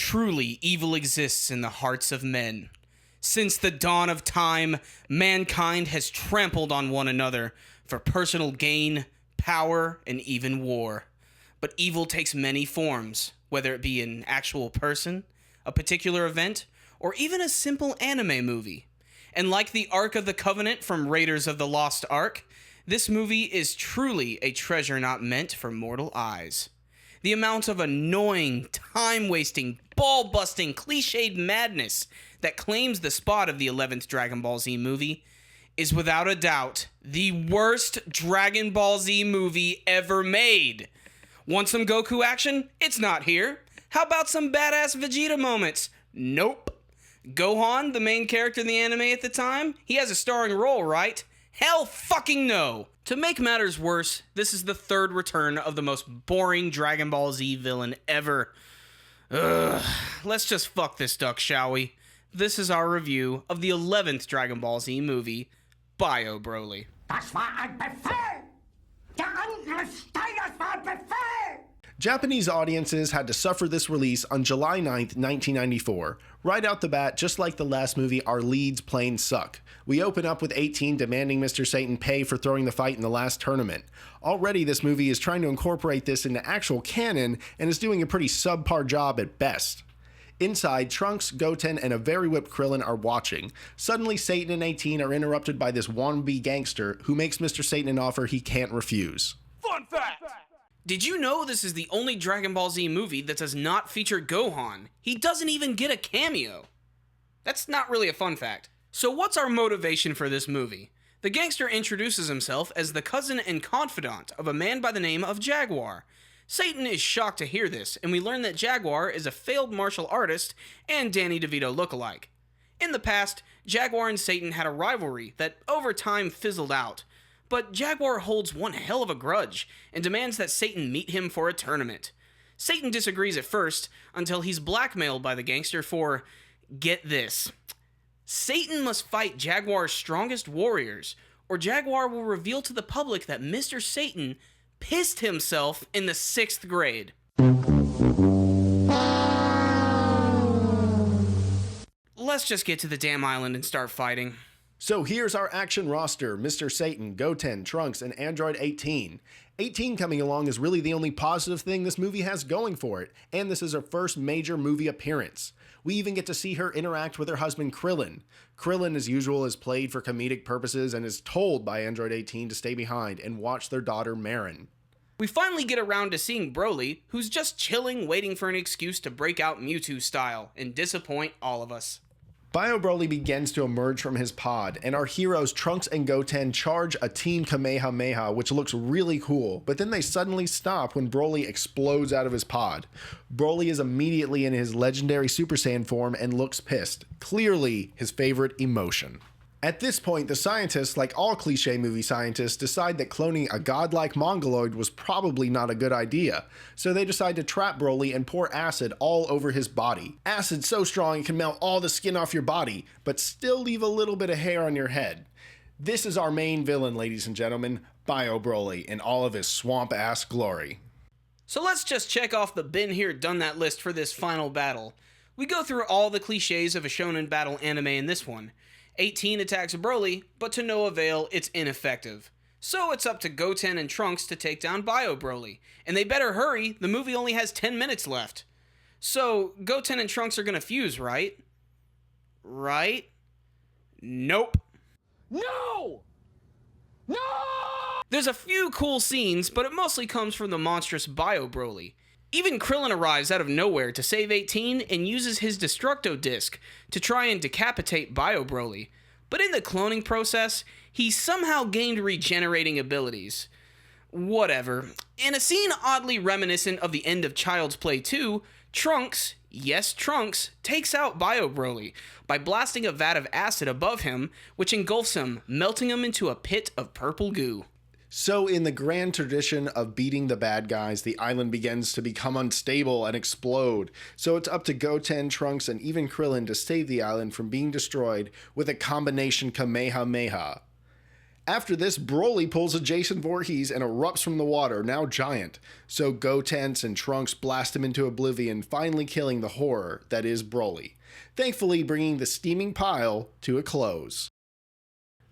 Truly, evil exists in the hearts of men. Since the dawn of time, mankind has trampled on one another for personal gain, power, and even war. But evil takes many forms, whether it be an actual person, a particular event, or even a simple anime movie. And like the Ark of the Covenant from Raiders of the Lost Ark, this movie is truly a treasure not meant for mortal eyes. The amount of annoying, time-wasting, ball-busting, cliched madness that claims the spot of the 11th Dragon Ball Z movie is without a doubt the worst Dragon Ball Z movie ever made. Want some Goku action? It's not here. How about some badass Vegeta moments? Nope. Gohan, the main character in the anime at the time, he has a starring role, right? Hell fucking no! To make matters worse, this is the third return of the most boring Dragon Ball Z villain ever. Ugh. Let's just fuck this duck, shall we? This is our review of the 11th Dragon Ball Z movie, Bio Broly. Das war ein Befehl! Der Angriff Steiners war ein Befehl! Japanese audiences had to suffer this release on July 9th, 1994. Right out the bat, just like the last movie, our leads plain suck. We open up with 18 demanding Mr. Satan pay for throwing the fight in the last tournament. Already this movie is trying to incorporate this into actual canon and is doing a pretty subpar job at best. Inside, Trunks, Goten, and a very whipped Krillin are watching. Suddenly, Satan and 18 are interrupted by this wannabe gangster who makes Mr. Satan an offer he can't refuse. Fun fact! Did you know this is the only Dragon Ball Z movie that does not feature Gohan? He doesn't even get a cameo. That's not really a fun fact. So what's our motivation for this movie? The gangster introduces himself as the cousin and confidant of a man by the name of Jaguar. Satan is shocked to hear this, and we learn that Jaguar is a failed martial artist and Danny DeVito lookalike. In the past, Jaguar and Satan had a rivalry that over time fizzled out. But Jaguar holds one hell of a grudge and demands that Satan meet him for a tournament. Satan disagrees at first until he's blackmailed by the gangster for, get this, Satan must fight Jaguar's strongest warriors, or Jaguar will reveal to the public that Mr. Satan pissed himself in the 6th grade. Let's just get to the damn island and start fighting. So here's our action roster: Mr. Satan, Goten, Trunks, and Android 18. 18 coming along is really the only positive thing this movie has going for it, and this is her first major movie appearance. We even get to see her interact with her husband Krillin. Krillin, as usual, is played for comedic purposes and is told by Android 18 to stay behind and watch their daughter Marin. We finally get around to seeing Broly, who's just chilling, waiting for an excuse to break out Mewtwo style and disappoint all of us. Bio Broly begins to emerge from his pod, and our heroes Trunks and Goten charge a Team Kamehameha, which looks really cool, but then they suddenly stop when Broly explodes out of his pod. Broly is immediately in his legendary Super Saiyan form and looks pissed, clearly his favorite emotion. At this point, the scientists, like all cliché movie scientists, decide that cloning a godlike Mongoloid was probably not a good idea, so they decide to trap Broly and pour acid all over his body. Acid so strong it can melt all the skin off your body, but still leave a little bit of hair on your head. This is our main villain, ladies and gentlemen, Bio Broly, in all of his swamp-ass glory. So let's just check off the been here, done that list for this final battle. We go through all the cliches of a shonen battle anime in this one. 18 attacks Broly, but to no avail, it's ineffective. So it's up to Goten and Trunks to take down Bio Broly. And they better hurry, the movie only has 10 minutes left. So, Goten and Trunks are gonna fuse, right? Right? Nope. No! No! There's a few cool scenes, but it mostly comes from the monstrous Bio Broly. Even Krillin arrives out of nowhere to save 18 and uses his Destructo Disc to try and decapitate Bio Broly. But in the cloning process, he somehow gained regenerating abilities. Whatever. In a scene oddly reminiscent of the end of Child's Play 2, Trunks, yes Trunks, takes out Bio Broly by blasting a vat of acid above him, which engulfs him, melting him into a pit of purple goo. So in the grand tradition of beating the bad guys, the island begins to become unstable and explode. So it's up to Goten, Trunks, and even Krillin to save the island from being destroyed with a combination Kamehameha. After this, Broly pulls a Jason Voorhees and erupts from the water, now giant. So Gotenks and Trunks blast him into oblivion, finally killing the horror that is Broly, thankfully bringing the steaming pile to a close.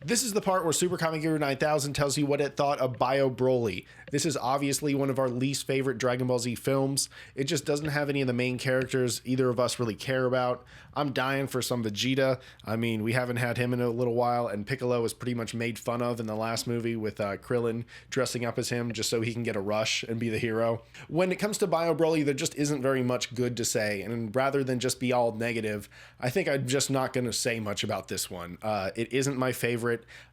This is the part where Super Comic Guru 9000 tells you what it thought of Bio Broly. This is obviously one of our least favorite Dragon Ball Z films. It just doesn't have any of the main characters either of us really care about. I'm dying for some Vegeta. I mean, we haven't had him in a little while, and Piccolo was pretty much made fun of in the last movie with Krillin dressing up as him just so he can get a rush and be the hero. When it comes to Bio Broly, there just isn't very much good to say, and rather than just be all negative, I think I'm just not going to say much about this one. It isn't my favorite.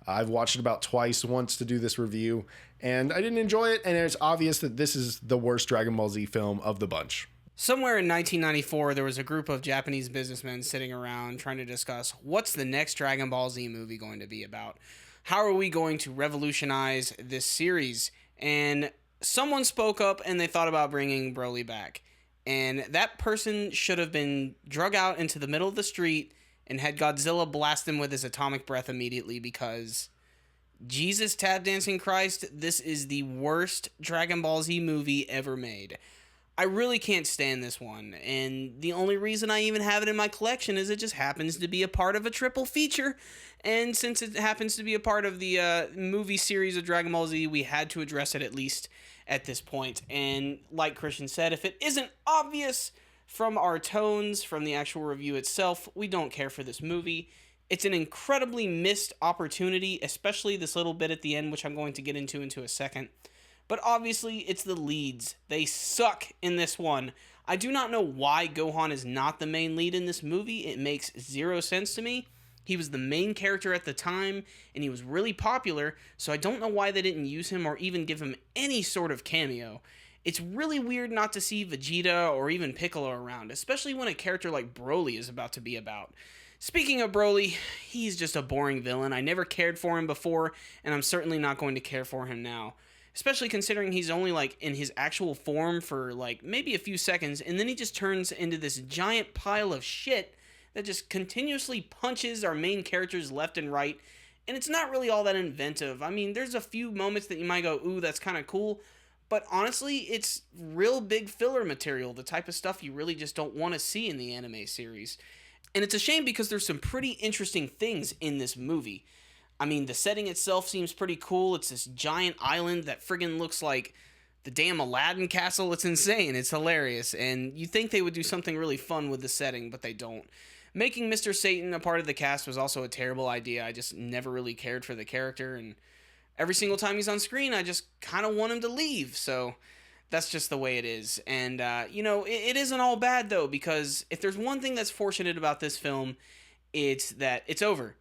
I've watched it about twice, once to do this review, and I didn't enjoy it, and it's obvious that this is the worst Dragon Ball Z film of the bunch. Somewhere in 1994, there was a group of Japanese businessmen sitting around trying to discuss what's the next Dragon Ball Z movie going to be about? How are we going to revolutionize this series? And someone spoke up and they thought about bringing Broly back. And that person should have been drug out into the middle of the street and had Godzilla blast him with his atomic breath immediately, because Jesus Tap Dancing Christ, this is the worst Dragon Ball Z movie ever made. I really can't stand this one, and the only reason I even have it in my collection is it just happens to be a part of a triple feature, and since it happens to be a part of the movie series of Dragon Ball Z, we had to address it at least at this point. And like Christian said, if it isn't obvious from our tones, from the actual review itself, we don't care for this movie. It's an incredibly missed opportunity, especially this little bit at the end, which I'm going to get into a second. But obviously, it's the leads. They suck in this one. I do not know why Gohan is not the main lead in this movie. It makes zero sense to me. He was the main character at the time, and he was really popular, so I don't know why they didn't use him or even give him any sort of cameo. It's really weird not to see Vegeta or even Piccolo around, especially when a character like Broly is about to be about. Speaking of Broly, he's just a boring villain. I never cared for him before, and I'm certainly not going to care for him now. Especially considering he's only, like, in his actual form for, like, maybe a few seconds, and then he just turns into this giant pile of shit that just continuously punches our main characters left and right, and it's not really all that inventive. I mean, there's a few moments that you might go, ooh, that's kind of cool, but honestly, it's real big filler material, the type of stuff you really just don't want to see in the anime series. And it's a shame because there's some pretty interesting things in this movie. I mean, the setting itself seems pretty cool. It's this giant island that friggin' looks like the damn Aladdin castle. It's insane. It's hilarious. And you think they would do something really fun with the setting, but they don't. Making Mr. Satan a part of the cast was also a terrible idea. I just never really cared for the character, and every single time he's on screen, I just kind of want him to leave. So that's just the way it is. And, it isn't all bad, though, because if there's one thing that's fortunate about this film, it's that it's over.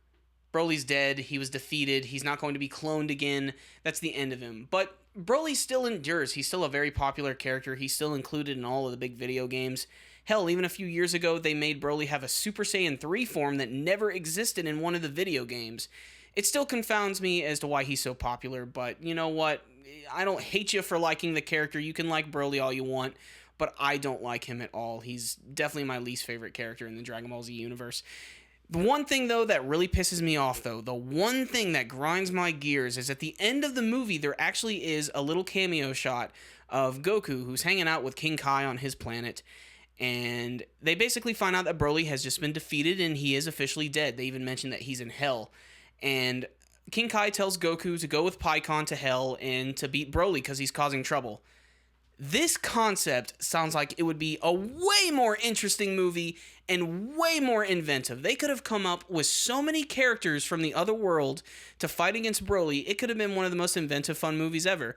Broly's dead, he was defeated, he's not going to be cloned again, that's the end of him. But Broly still endures, he's still a very popular character, he's still included in all of the big video games. Hell, even a few years ago, they made Broly have a Super Saiyan 3 form that never existed in one of the video games. It still confounds me as to why he's so popular, but you know what? I don't hate you for liking the character, you can like Broly all you want, but I don't like him at all. He's definitely my least favorite character in the Dragon Ball Z universe. The one thing, though, that really pisses me off, though, the one thing that grinds my gears is at the end of the movie, there actually is a little cameo shot of Goku who's hanging out with King Kai on his planet, and they basically find out that Broly has just been defeated and he is officially dead. They even mention that he's in hell, and King Kai tells Goku to go with Pikkon to hell and to beat Broly because he's causing trouble. This concept sounds like it would be a way more interesting movie and way more inventive. They could have come up with so many characters from the other world to fight against Broly. It could have been one of the most inventive, fun movies ever.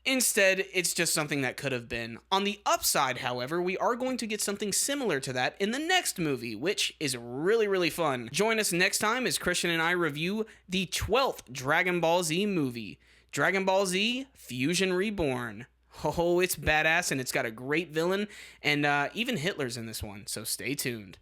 Instead, it's just something that could have been. On the upside, however, we are going to get something similar to that in the next movie, which is really, really fun. Join us next time as Christian and I review the 12th Dragon Ball Z movie, Dragon Ball Z Fusion Reborn. Oh, it's badass, and it's got a great villain, and even Hitler's in this one, so stay tuned.